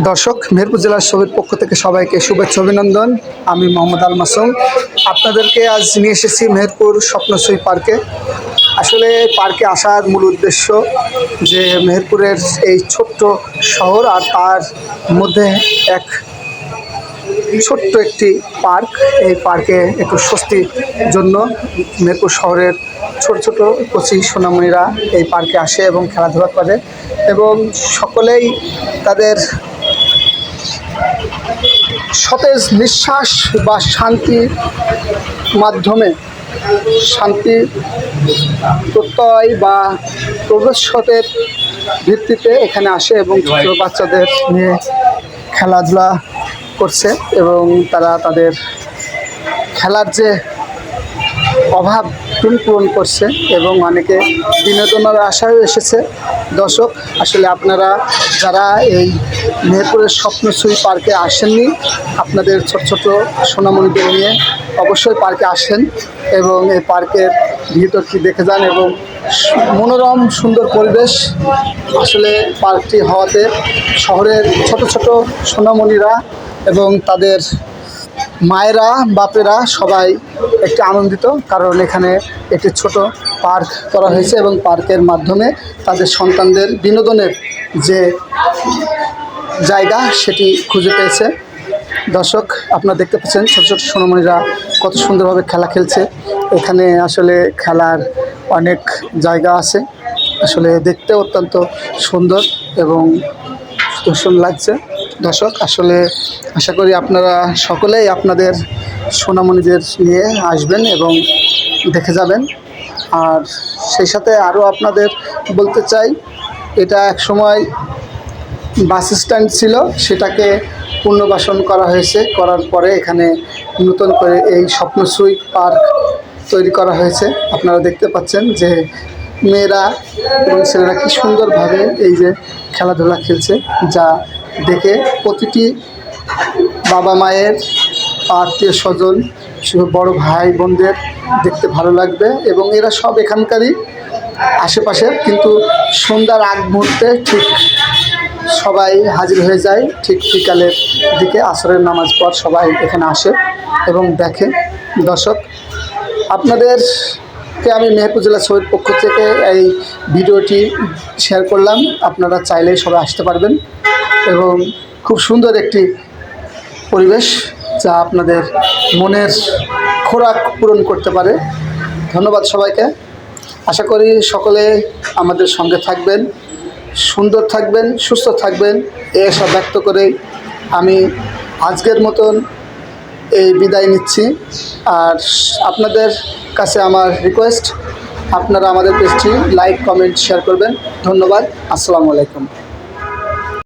দর্শক, মেহেরপুর জেলার সবের পক্ষ থেকে সবাইকে শুভেচ্ছা অভিনন্দন। আমি মোহাম্মদ আল মাসুম। আপনাদেরকে আজ নিয়ে এসেছি মেহেরপুর স্বপ্নসই পার্কে। আসলে পার্কে আসার মূল উদ্দেশ্য যে মেহেরপুরের এই ছোট্ট শহর আর তার মধ্যে এক ছোট্ট একটি পার্ক। এই পার্কে একটু স্বস্তির জন্য মেহেরপুর শহরের ছোট ছোট কচি সোনামণিরা এই পার্কে আসে এবং খেলাধুলা করে এবং সকলেই তাদের সতেজ নিঃশ্বাস বা শান্তির মাধ্যমে শান্তি প্রত্যয় বা প্রবেশের ভিত্তিতে এখানে আসে এবং ছোট বাচ্চাদের নিয়ে খেলাধুলা করছে এবং তারা তাদের খেলার যে অভাব পূরণ করছে এবং অনেকে বিনোদনের আশায়ও এসেছে। দর্শক, আসলে আপনারা যারা এই মেহেরপুরের স্বপ্নসই পার্কে আসেননি, আপনাদের ছোট ছোট সোনামণিদের নিয়ে অবশ্যই পার্কে আসেন এবং এই পার্কের ভিতরটি দেখে যান এবং মনোরম সুন্দর পরিবেশ। আসলে পার্কটি হওয়াতে শহরের ছোট ছোট সোনামণিরা এবং তাদের মায়েরা বাপেরা সবাই একটু আনন্দিত, কারণ এখানে একটি ছোট পার্ক করা হয়েছে এবং পার্কের মাধ্যমে তাদের সন্তানদের বিনোদনের যে জায়গা সেটি খুঁজে পেয়েছে। দর্শক, আপনারা দেখতে পাচ্ছেন ছোটো ছোটো সোনামণিরা কত সুন্দরভাবে খেলা খেলছে। এখানে আসলে খেলার অনেক জায়গা আছে, আসলে দেখতে অত্যন্ত সুন্দর এবং সুন্দর লাগছে। দর্শক, আসলে আশা করি আপনারা সকলেই আপনাদের সোনামণিদের নিয়ে আসবেন এবং দেখে যাবেন। আর সেই সাথে আরও আপনাদের বলতে চাই, এটা এক সময় বাস স্ট্যান্ড ছিল, সেটাকে পুনর্বাসন করা হয়েছে। করার পরে এখানে নতুন করে এই স্বপ্নসই পার্ক তৈরি করা হয়েছে। আপনারা দেখতে পাচ্ছেন যে মেয়েরা এবং ছেলেরা কি সুন্দরভাবে এই যে খেলাধুলা খেলছে, যা দেখে প্রতিটি বাবা মায়ের আত্মীয় স্বজন বড় ভাই বোনদের দেখতে ভালো লাগবে এবং এরা সব এখানকারই আশেপাশে, কিন্তু সন্ধ্যার আগ মুহূর্তে ঠিক সবাই হাজির হয়ে যায়। ঠিক বিকালের দিকে আসরের নামাজ পর সবাই এখানে আসে এবং দেখে। দর্শক, আপনাদেরকে আমি মেহেরপুর জেলা সবের পক্ষ থেকে এই ভিডিওটি শেয়ার করলাম। আপনারা চাইলেই সবাই আসতে পারবেন এবং খুব সুন্দর একটি পরিবেশ যা আপনাদের মনের খোরাক পূরণ করতে পারে। ধন্যবাদ সবাইকে। আশা করি সকলে আমাদের সঙ্গে থাকবেন, সুন্দর থাকবেন, সুস্থ থাকবেন, এই আশা ব্যক্ত করেই আমি আজকের মতন এই বিদায় নিচ্ছি। আর আপনাদের কাছে আমার রিকোয়েস্ট, আপনারা আমাদের পেজটি লাইক, কমেন্ট, শেয়ার করবেন। ধন্যবাদ। আসসালামু আলাইকুম।